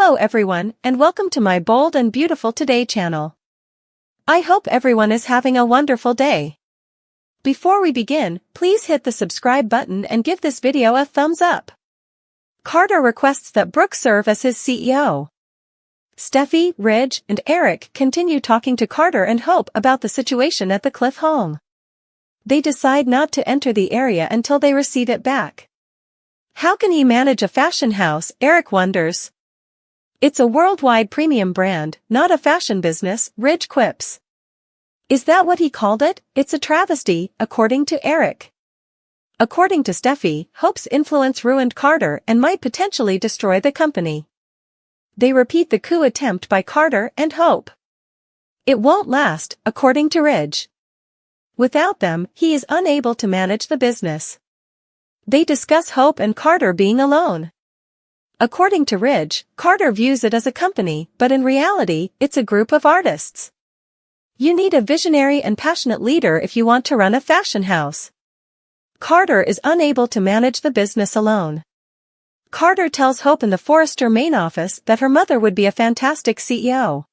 Hello everyone, and welcome to my Bold and Beautiful Today channel. I hope everyone is having a wonderful day. Before we begin, please hit the subscribe button and give this video a thumbs up. Carter requests that Brooke serve as his CEO. Steffi, Ridge, and Eric continue talking to Carter and Hope about the situation at the Cliff home. They decide not to enter the area until they receive it back. How can he manage a fashion house, Eric wonders. It's a worldwide premium brand, not a fashion business, Ridge quips. Is that what he called it? It's a travesty, according to Eric. According to Steffi, Hope's influence ruined Carter and might potentially destroy the company. They repeat the coup attempt by Carter and Hope. It won't last, according to Ridge. Without them, he is unable to manage the business. They discuss Hope and Carter being alone. According to Ridge, Carter views it as a company, but in reality, it's a group of artists. You need a visionary and passionate leader if you want to run a fashion house. Carter is unable to manage the business alone. Carter tells Hope in the Forrester main office that her mother would be a fantastic CEO.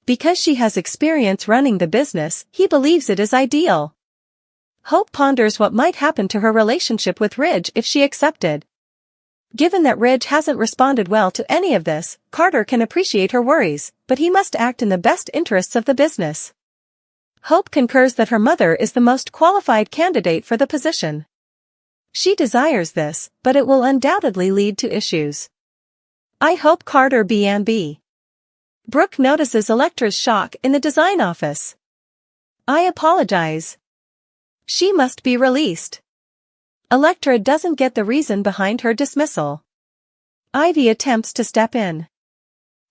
Because she has experience running the business, he believes it is ideal. Hope ponders what might happen to her relationship with Ridge if she accepted. Given that Ridge hasn't responded well to any of this, Carter can appreciate her worries, but he must act in the best interests of the business. Hope concurs that her mother is the most qualified candidate for the position. She desires this, but it will undoubtedly lead to issues. I hope Carter B&B. Brooke notices Elektra's shock in the design office. I apologize. She must be released. Elektra doesn't get the reason behind her dismissal. Ivy attempts to step in.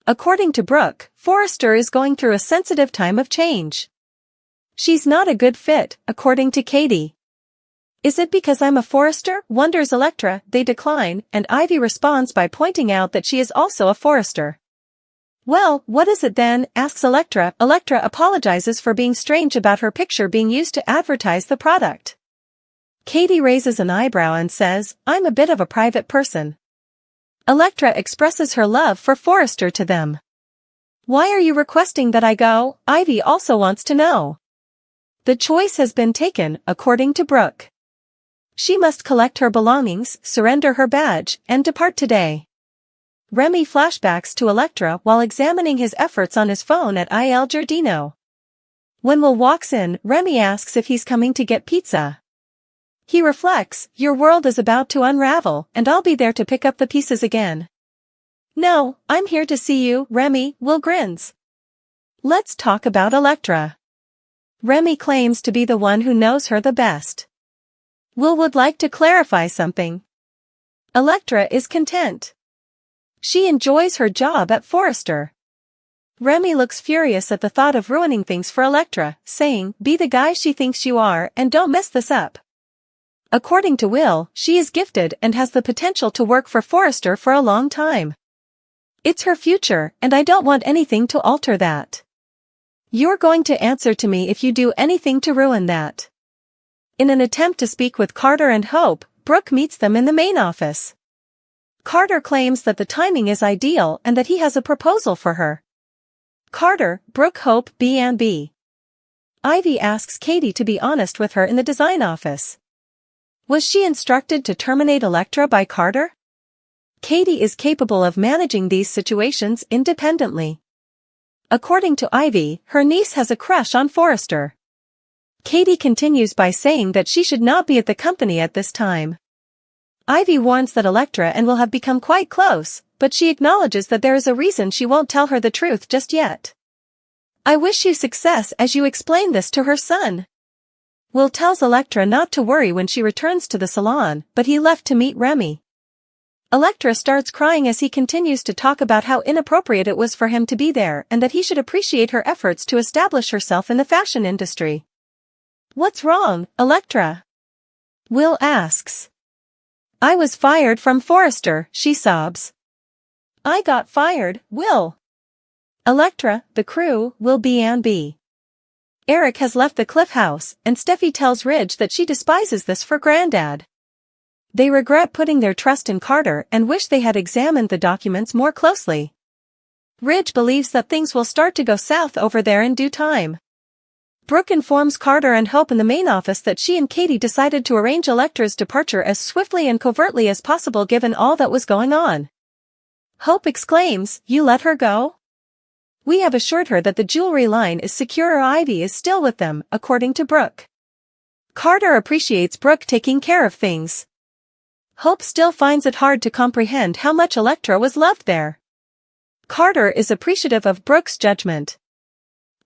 According to Brooke, Forrester is going through a sensitive time of change. She's not a good fit, according to Katie. Is it because I'm a Forrester? Wonders Elektra. They decline, and Ivy responds by pointing out that she is also a Forrester. Well, what is it then? Asks Elektra. Elektra apologizes for being strange about her picture being used to advertise the product. Katie raises an eyebrow and says, I'm a bit of a private person. Elektra expresses her love for Forrester to them. Why are you requesting that I go? Ivy also wants to know. The choice has been taken, according to Brooke. She must collect her belongings, surrender her badge, and depart today. Remy flashbacks to Elektra while examining his efforts on his phone at Il Giardino. When Will walks in, Remy asks if he's coming to get pizza. He reflects, your world is about to unravel, and I'll be there to pick up the pieces again. No, I'm here to see you, Remy. Will grins. Let's talk about Elektra. Remy claims to be the one who knows her the best. Will would like to clarify something. Elektra is content. She enjoys her job at Forrester. Remy looks furious at the thought of ruining things for Elektra, saying, be the guy she thinks you are and don't mess this up. According to Will, she is gifted and has the potential to work for Forrester for a long time. It's her future, and I don't want anything to alter that. You're going to answer to me if you do anything to ruin that. In an attempt to speak with Carter and Hope, Brooke meets them in the main office. Carter claims that the timing is ideal and that he has a proposal for her. Carter, Brooke, Hope, B&B. Ivy asks Katie to be honest with her in the design office. Was she instructed to terminate Elektra by Carter? Katie is capable of managing these situations independently. According to Ivy, her niece has a crush on Forrester. Katie continues by saying that she should not be at the company at this time. Ivy warns that Elektra and Will have become quite close, but she acknowledges that there is a reason she won't tell her the truth just yet. I wish you success as you explain this to her son. Will tells Elektra not to worry when she returns to the salon, but he left to meet Remy. Elektra starts crying as he continues to talk about how inappropriate it was for him to be there and that he should appreciate her efforts to establish herself in the fashion industry. What's wrong, Elektra? Will asks. I was fired from Forrester, she sobs. I got fired, Will. Elektra, the crew, Will B&B. Eric has left the Cliff house, and Steffi tells Ridge that she despises this for Granddad. They regret putting their trust in Carter and wish they had examined the documents more closely. Ridge believes that things will start to go south over there in due time. Brooke informs Carter and Hope in the main office that she and Katie decided to arrange Elektra's departure as swiftly and covertly as possible given all that was going on. Hope exclaims, "You let her go?" "We have assured her that the jewelry line is secure or Ivy is still with them," according to Brooke. Carter appreciates Brooke taking care of things. Hope still finds it hard to comprehend how much Elektra was loved there. Carter is appreciative of Brooke's judgment.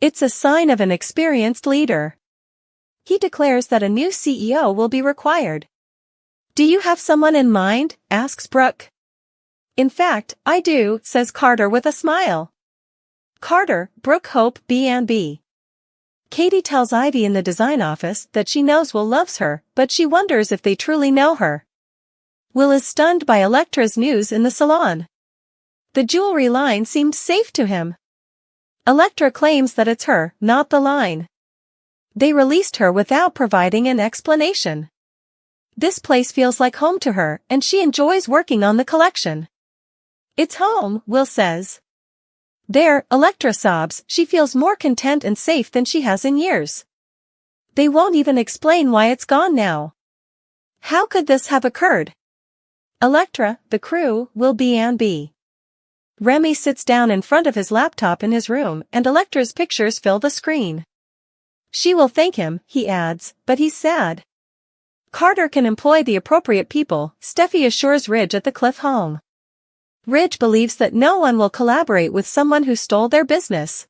It's a sign of an experienced leader. He declares that a new CEO will be required. "Do you have someone in mind?" asks Brooke. "In fact, I do," says Carter with a smile. Carter, Brooke, Hope, B&B. Katie tells Ivy in the design office that she knows Will loves her, but she wonders if they truly know her. Will is stunned by Elektra's news in the salon. The jewelry line seemed safe to him. Elektra claims that it's her, not the line. They released her without providing an explanation. This place feels like home to her, and she enjoys working on the collection. "It's home," Will says. There, Elektra sobs, she feels more content and safe than she has in years. They won't even explain why it's gone now. How could this have occurred? Elektra, the crew, Will B&B. Remy sits down in front of his laptop in his room and Elektra's pictures fill the screen. She will thank him, he adds, but he's sad. Carter can employ the appropriate people, Steffi assures Ridge at the Cliff home. Ridge believes that no one will collaborate with someone who stole their business.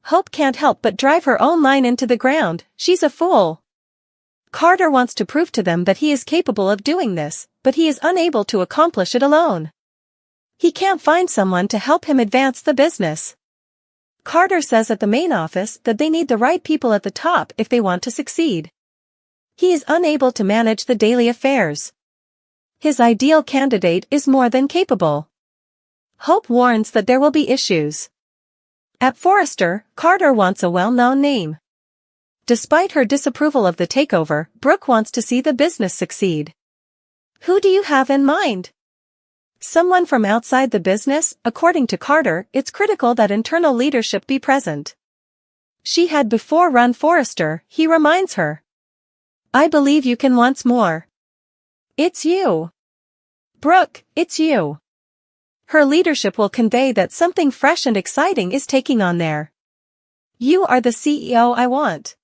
Hope can't help but drive her own line into the ground, she's a fool. Carter wants to prove to them that he is capable of doing this, but he is unable to accomplish it alone. He can't find someone to help him advance the business. Carter says at the main office that they need the right people at the top if they want to succeed. He is unable to manage the daily affairs. His ideal candidate is more than capable. Hope warns that there will be issues. At Forrester, Carter wants a well-known name. Despite her disapproval of the takeover, Brooke wants to see the business succeed. Who do you have in mind? Someone from outside the business. According to Carter, it's critical that internal leadership be present. She had before run Forrester, he reminds her. I believe you can once more. It's you. Brooke, it's you. Her leadership will convey that something fresh and exciting is taking on there. You are the CEO I want.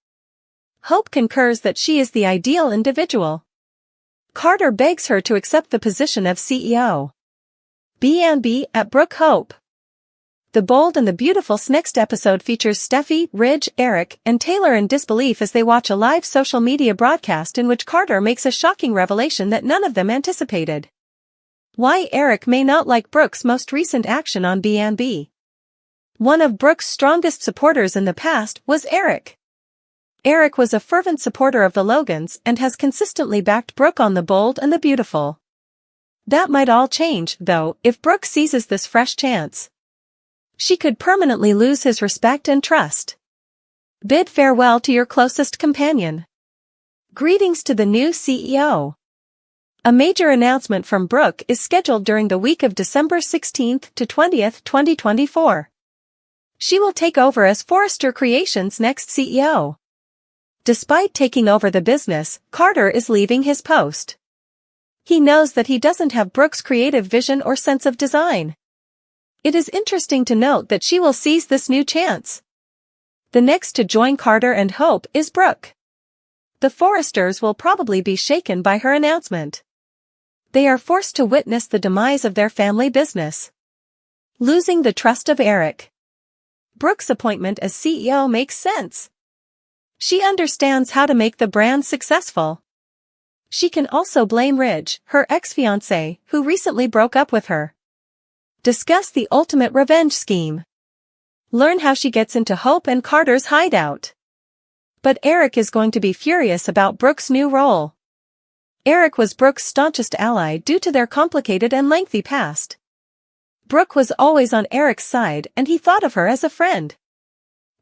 Hope concurs that she is the ideal individual. Carter begs her to accept the position of CEO. B&B at Brooke Hope. The Bold and the Beautiful's next episode features Steffi, Ridge, Eric, and Taylor in disbelief as they watch a live social media broadcast in which Carter makes a shocking revelation that none of them anticipated. Why Eric may not like Brooke's most recent action on B&B. One of Brooke's strongest supporters in the past was Eric. Eric was a fervent supporter of the Logans and has consistently backed Brooke on The Bold and the Beautiful. That might all change, though, if Brooke seizes this fresh chance. She could permanently lose his respect and trust. Bid farewell to your closest companion. Greetings to the new CEO. A major announcement from Brooke is scheduled during the week of December 16th to 20th, 2024. She will take over as Forrester Creations' next CEO. Despite taking over the business, Carter is leaving his post. He knows that he doesn't have Brooke's creative vision or sense of design. It is interesting to note that she will seize this new chance. The next to join Carter and Hope is Brooke. The Forresters will probably be shaken by her announcement. They are forced to witness the demise of their family business. Losing the trust of Eric. Brooke's appointment as CEO makes sense. She understands how to make the brand successful. She can also blame Ridge, her ex-fiancé, who recently broke up with her. Discuss the ultimate revenge scheme. Learn how she gets into Hope and Carter's hideout. But Eric is going to be furious about Brooke's new role. Eric was Brooke's staunchest ally due to their complicated and lengthy past. Brooke was always on Eric's side and he thought of her as a friend.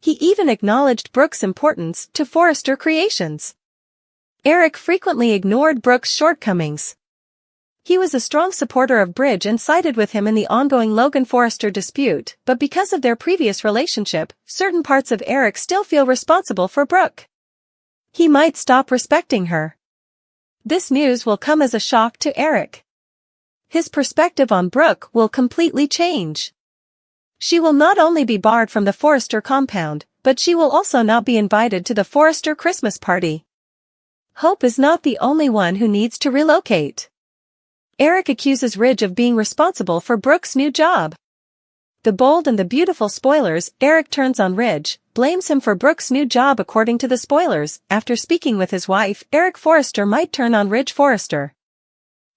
He even acknowledged Brooke's importance to Forrester Creations. Eric frequently ignored Brooke's shortcomings. He was a strong supporter of Bridge and sided with him in the ongoing Logan-Forrester dispute, but because of their previous relationship, certain parts of Eric still feel responsible for Brooke. He might stop respecting her. This news will come as a shock to Eric. His perspective on Brooke will completely change. She will not only be barred from the Forrester compound, but she will also not be invited to the Forrester Christmas party. Hope is not the only one who needs to relocate. Eric accuses Ridge of being responsible for Brooke's new job. The bold and the beautiful spoilers, Eric turns on Ridge, blames him for Brooke's new job. According to the spoilers, after speaking with his wife, Eric Forrester might turn on Ridge Forrester.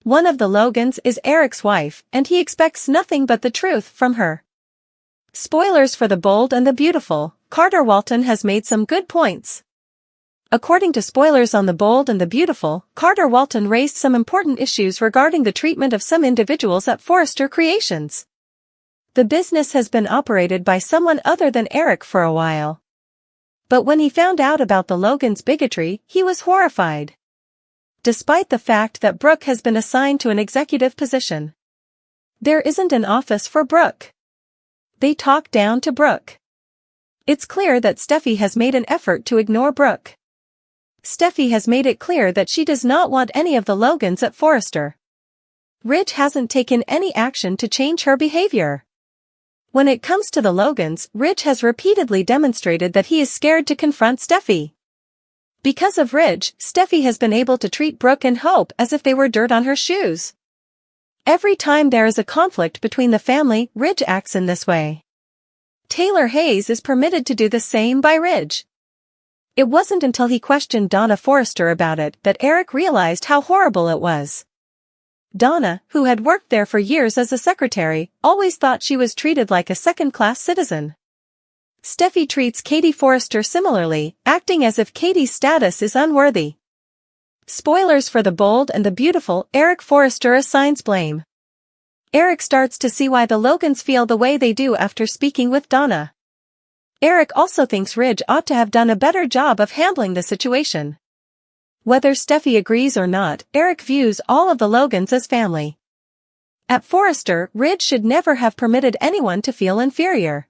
One of the Logans is Eric's wife, and he expects nothing but the truth from her. Spoilers for the bold and the beautiful, Carter Walton has made some good points. According to spoilers on The Bold and the Beautiful, Carter Walton raised some important issues regarding the treatment of some individuals at Forrester Creations. The business has been operated by someone other than Eric for a while. But when he found out about the Logan's bigotry, he was horrified. Despite the fact that Brooke has been assigned to an executive position, there isn't an office for Brooke. They talk down to Brooke. It's clear that Steffi has made an effort to ignore Brooke. Steffi has made it clear that she does not want any of the Logans at Forrester. Ridge hasn't taken any action to change her behavior. When it comes to the Logans, Ridge has repeatedly demonstrated that he is scared to confront Steffi. Because of Ridge, Steffi has been able to treat Brooke and Hope as if they were dirt on her shoes. Every time there is a conflict between the family, Ridge acts in this way. Taylor Hayes is permitted to do the same by Ridge. It wasn't until he questioned Donna Forrester about it that Eric realized how horrible it was. Donna, who had worked there for years as a secretary, always thought she was treated like a second-class citizen. Steffi treats Katie Forrester similarly, acting as if Katie's status is unworthy. Spoilers for The Bold and the Beautiful, Eric Forrester assigns blame. Eric starts to see why the Logans feel the way they do after speaking with Donna. Eric also thinks Ridge ought to have done a better job of handling the situation. Whether Steffi agrees or not, Eric views all of the Logans as family. At Forrester, Ridge should never have permitted anyone to feel inferior.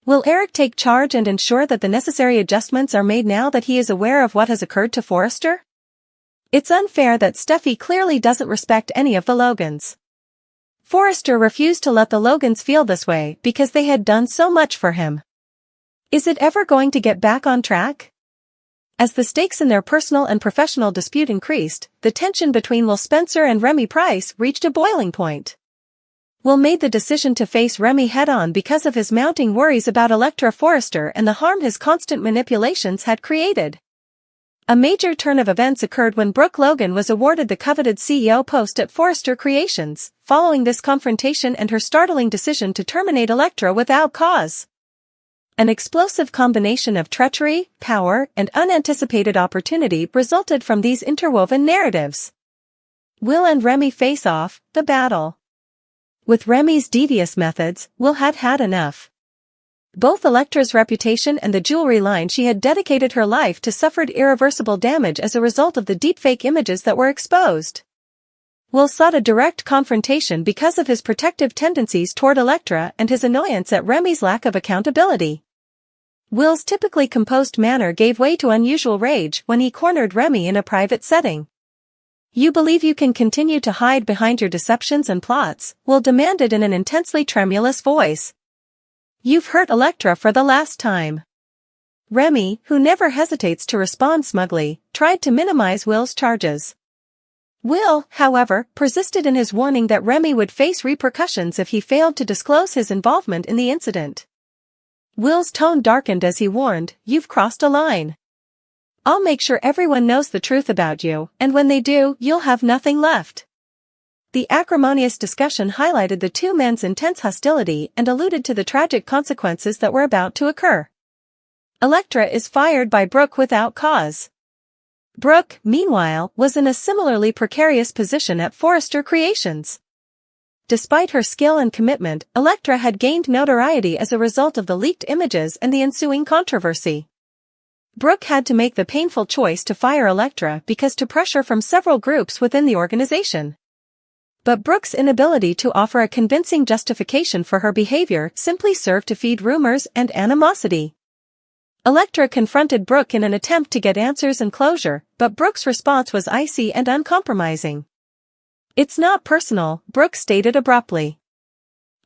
Will Eric take charge and ensure that the necessary adjustments are made now that he is aware of what has occurred to Forrester? It's unfair that Steffi clearly doesn't respect any of the Logans. Forrester refused to let the Logans feel this way because they had done so much for him. Is it ever going to get back on track? As the stakes in their personal and professional dispute increased, the tension between Will Spencer and Remy Price reached a boiling point. Will made the decision to face Remy head-on because of his mounting worries about Elektra Forrester and the harm his constant manipulations had created. A major turn of events occurred when Brooke Logan was awarded the coveted CEO post at Forrester Creations, following this confrontation and her startling decision to terminate Elektra without cause. An explosive combination of treachery, power, and unanticipated opportunity resulted from these interwoven narratives. Will and Remy face off, the battle. With Remy's devious methods, Will had had enough. Both Elektra's reputation and the jewelry line she had dedicated her life to suffered irreversible damage as a result of the deepfake images that were exposed. Will sought a direct confrontation because of his protective tendencies toward Elektra and his annoyance at Remy's lack of accountability. Will's typically composed manner gave way to unusual rage when he cornered Remy in a private setting. "You believe you can continue to hide behind your deceptions and plots," Will demanded in an intensely tremulous voice. "You've hurt Elektra for the last time." Remy, who never hesitates to respond smugly, tried to minimize Will's charges. Will, however, persisted in his warning that Remy would face repercussions if he failed to disclose his involvement in the incident. Will's tone darkened as he warned, "You've crossed a line. I'll make sure everyone knows the truth about you, and when they do, you'll have nothing left." The acrimonious discussion highlighted the two men's intense hostility and alluded to the tragic consequences that were about to occur. Elektra is fired by Brooke without cause. Brooke, meanwhile, was in a similarly precarious position at Forrester Creations. Despite her skill and commitment, Elektra had gained notoriety as a result of the leaked images and the ensuing controversy. Brooke had to make the painful choice to fire Elektra because to pressure from several groups within the organization. But Brooke's inability to offer a convincing justification for her behavior simply served to feed rumors and animosity. Elektra confronted Brooke in an attempt to get answers and closure, but Brooke's response was icy and uncompromising. "It's not personal," Brooke stated abruptly.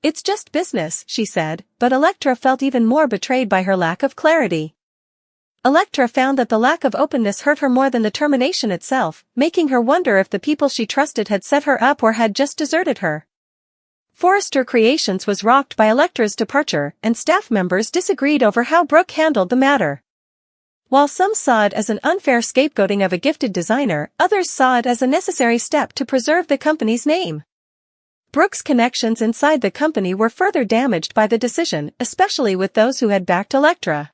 "It's just business," she said, but Elektra felt even more betrayed by her lack of clarity. Elektra found that the lack of openness hurt her more than the termination itself, making her wonder if the people she trusted had set her up or had just deserted her. Forrester Creations was rocked by Elektra's departure, and staff members disagreed over how Brooke handled the matter. While some saw it as an unfair scapegoating of a gifted designer, others saw it as a necessary step to preserve the company's name. Brooke's connections inside the company were further damaged by the decision, especially with those who had backed Elektra.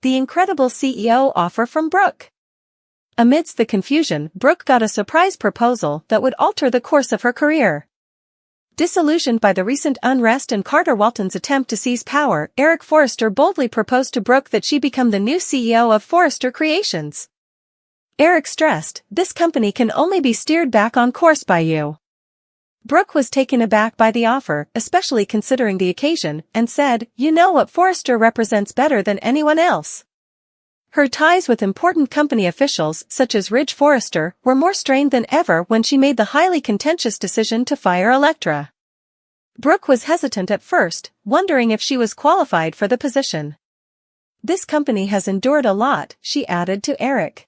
The incredible CEO offer from Brooke. Amidst the confusion, Brooke got a surprise proposal that would alter the course of her career. Disillusioned by the recent unrest and Carter Walton's attempt to seize power, Eric Forrester boldly proposed to Brooke that she become the new CEO of Forrester Creations. Eric stressed, "This company can only be steered back on course by you." Brooke was taken aback by the offer, especially considering the occasion, and said, "You know what Forrester represents better than anyone else." Her ties with important company officials, such as Ridge Forrester, were more strained than ever when she made the highly contentious decision to fire Elektra. Brooke was hesitant at first, wondering if she was qualified for the position. "This company has endured a lot," she added to Eric.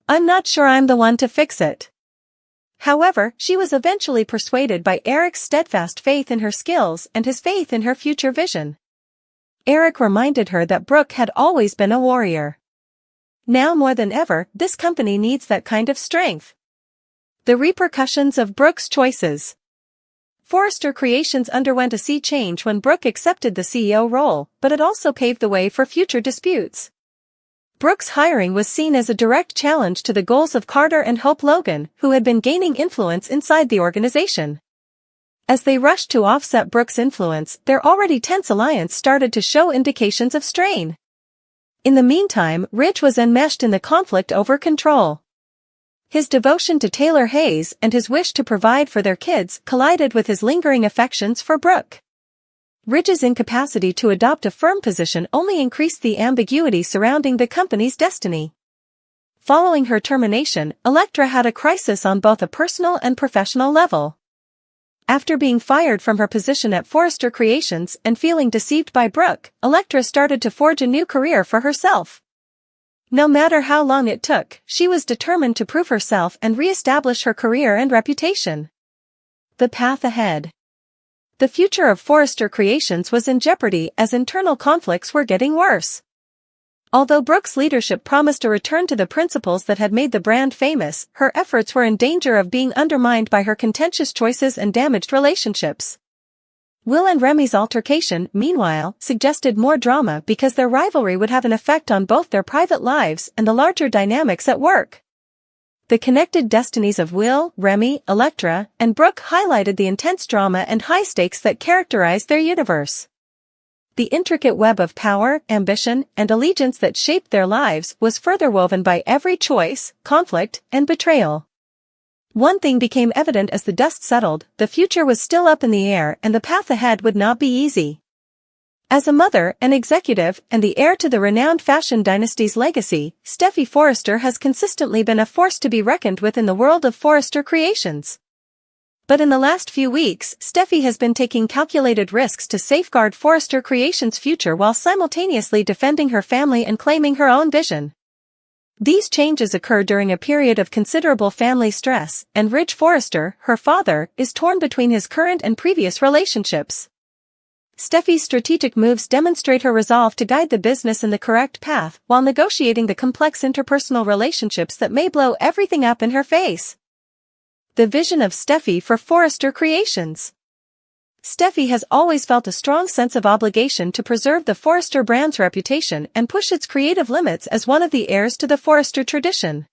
"I'm not sure I'm the one to fix it." However, she was eventually persuaded by Eric's steadfast faith in her skills and his faith in her future vision. Eric reminded her that Brooke had always been a warrior. Now more than ever, this company needs that kind of strength. The repercussions of Brooke's choices. Forrester Creations underwent a sea change when Brooke accepted the CEO role, but it also paved the way for future disputes. Brooke's hiring was seen as a direct challenge to the goals of Carter and Hope Logan, who had been gaining influence inside the organization. As they rushed to offset Brooke's influence, their already tense alliance started to show indications of strain. In the meantime, Ridge was enmeshed in the conflict over control. His devotion to Taylor Hayes and his wish to provide for their kids collided with his lingering affections for Brooke. Ridge's incapacity to adopt a firm position only increased the ambiguity surrounding the company's destiny. Following her termination, Elektra had a crisis on both a personal and professional level. After being fired from her position at Forrester Creations and feeling deceived by Brooke, Elektra started to forge a new career for herself. No matter how long it took, she was determined to prove herself and re-establish her career and reputation. The path ahead. The future of Forrester Creations was in jeopardy as internal conflicts were getting worse. Although Brooke's leadership promised a return to the principles that had made the brand famous, her efforts were in danger of being undermined by her contentious choices and damaged relationships. Will and Remy's altercation, meanwhile, suggested more drama because their rivalry would have an effect on both their private lives and the larger dynamics at work. The connected destinies of Will, Remy, Elektra, and Brooke highlighted the intense drama and high stakes that characterized their universe. The intricate web of power, ambition, and allegiance that shaped their lives was further woven by every choice, conflict, and betrayal. One thing became evident as the dust settled: the future was still up in the air and the path ahead would not be easy. As a mother, an executive, and the heir to the renowned fashion dynasty's legacy, Steffi Forrester has consistently been a force to be reckoned with in the world of Forrester Creations. But in the last few weeks, Steffi has been taking calculated risks to safeguard Forrester Creations' future while simultaneously defending her family and claiming her own vision. These changes occur during a period of considerable family stress, and Ridge Forrester, her father, is torn between his current and previous relationships. Steffi's strategic moves demonstrate her resolve to guide the business in the correct path while negotiating the complex interpersonal relationships that may blow everything up in her face. The vision of Steffi for Forrester Creations. Steffi has always felt a strong sense of obligation to preserve the Forrester brand's reputation and push its creative limits as one of the heirs to the Forrester tradition.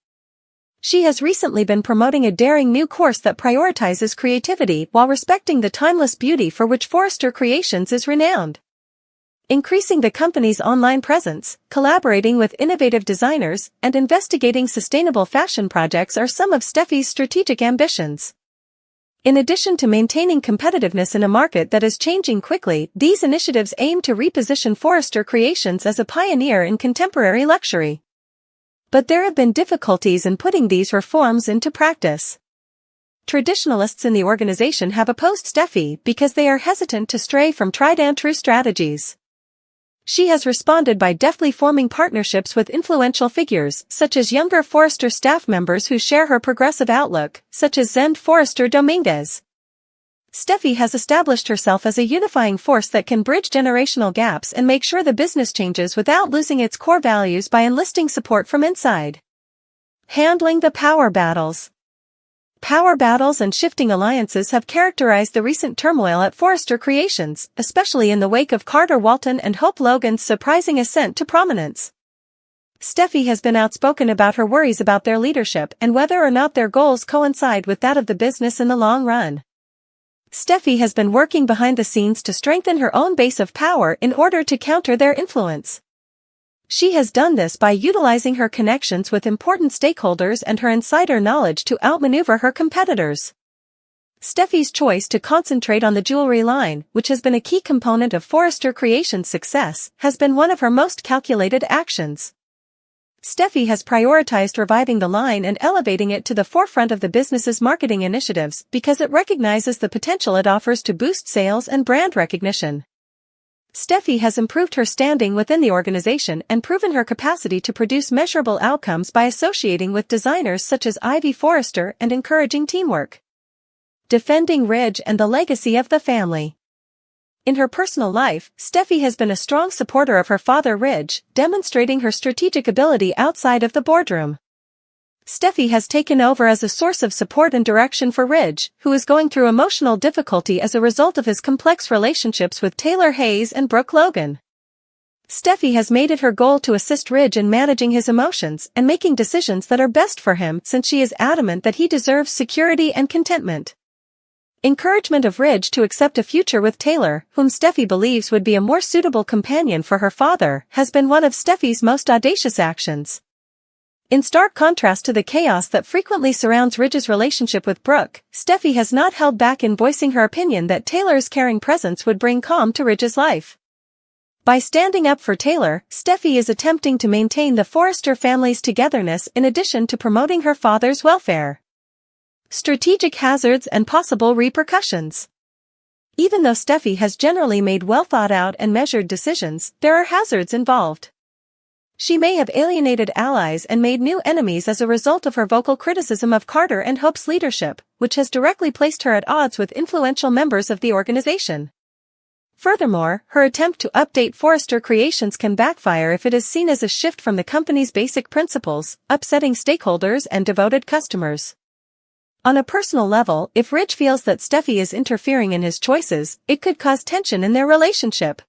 She has recently been promoting a daring new course that prioritizes creativity while respecting the timeless beauty for which Forrester Creations is renowned. Increasing the company's online presence, collaborating with innovative designers, and investigating sustainable fashion projects are some of Steffi's strategic ambitions. In addition to maintaining competitiveness in a market that is changing quickly, these initiatives aim to reposition Forrester Creations as a pioneer in contemporary luxury. But there have been difficulties in putting these reforms into practice. Traditionalists in the organization have opposed Steffi because they are hesitant to stray from tried-and-true strategies. She has responded by deftly forming partnerships with influential figures, such as younger Forrester staff members who share her progressive outlook, such as Zend Forrester Dominguez. Steffi has established herself as a unifying force that can bridge generational gaps and make sure the business changes without losing its core values by enlisting support from inside. Handling the power battles. Power battles and shifting alliances have characterized the recent turmoil at Forrester Creations, especially in the wake of Carter Walton and Hope Logan's surprising ascent to prominence. Steffi has been outspoken about her worries about their leadership and whether or not their goals coincide with that of the business in the long run. Steffi has been working behind the scenes to strengthen her own base of power in order to counter their influence. She has done this by utilizing her connections with important stakeholders and her insider knowledge to outmaneuver her competitors. Steffi's choice to concentrate on the jewelry line, which has been a key component of Forrester Creations' success, has been one of her most calculated actions. Steffi has prioritized reviving the line and elevating it to the forefront of the business's marketing initiatives because it recognizes the potential it offers to boost sales and brand recognition. Steffi has improved her standing within the organization and proven her capacity to produce measurable outcomes by associating with designers such as Ivy Forrester and encouraging teamwork. Defending Ridge and the legacy of the family. In her personal life, Steffi has been a strong supporter of her father Ridge, demonstrating her strategic ability outside of the boardroom. Steffi has taken over as a source of support and direction for Ridge, who is going through emotional difficulty as a result of his complex relationships with Taylor Hayes and Brooke Logan. Steffi has made it her goal to assist Ridge in managing his emotions and making decisions that are best for him since she is adamant that he deserves security and contentment. Encouragement of Ridge to accept a future with Taylor, whom Steffi believes would be a more suitable companion for her father, has been one of Steffi's most audacious actions. In stark contrast to the chaos that frequently surrounds Ridge's relationship with Brooke, Steffi has not held back in voicing her opinion that Taylor's caring presence would bring calm to Ridge's life. By standing up for Taylor, Steffi is attempting to maintain the Forrester family's togetherness in addition to promoting her father's welfare. Strategic hazards and possible repercussions. Even though Steffi has generally made well-thought-out and measured decisions, there are hazards involved. She may have alienated allies and made new enemies as a result of her vocal criticism of Carter and Hope's leadership, which has directly placed her at odds with influential members of the organization. Furthermore, her attempt to update Forrester Creations can backfire if it is seen as a shift from the company's basic principles, upsetting stakeholders and devoted customers. On a personal level, if Ridge feels that Steffi is interfering in his choices, it could cause tension in their relationship.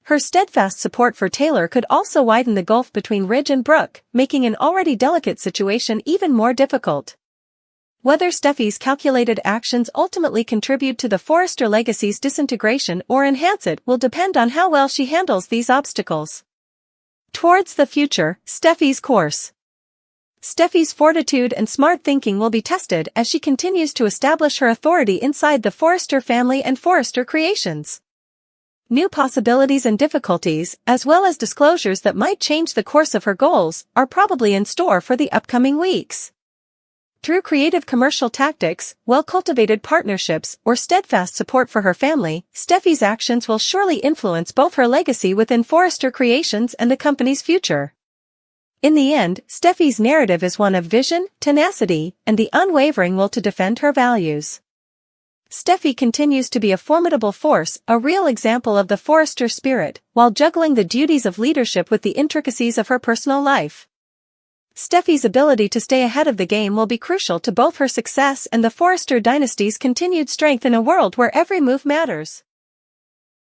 Her steadfast support for Taylor could also widen the gulf between Ridge and Brooke, making an already delicate situation even more difficult. Whether Steffi's calculated actions ultimately contribute to the Forrester legacy's disintegration or enhance it will depend on how well she handles these obstacles. Towards the future, Steffi's course. Steffi's fortitude and smart thinking will be tested as she continues to establish her authority inside the Forrester family and Forrester Creations. New possibilities and difficulties, as well as disclosures that might change the course of her goals, are probably in store for the upcoming weeks. Through creative commercial tactics, well-cultivated partnerships, or steadfast support for her family, Steffi's actions will surely influence both her legacy within Forrester Creations and the company's future. In the end, Steffi's narrative is one of vision, tenacity, and the unwavering will to defend her values. Steffi continues to be a formidable force, a real example of the Forrester spirit, while juggling the duties of leadership with the intricacies of her personal life. Steffi's ability to stay ahead of the game will be crucial to both her success and the Forrester dynasty's continued strength in a world where every move matters.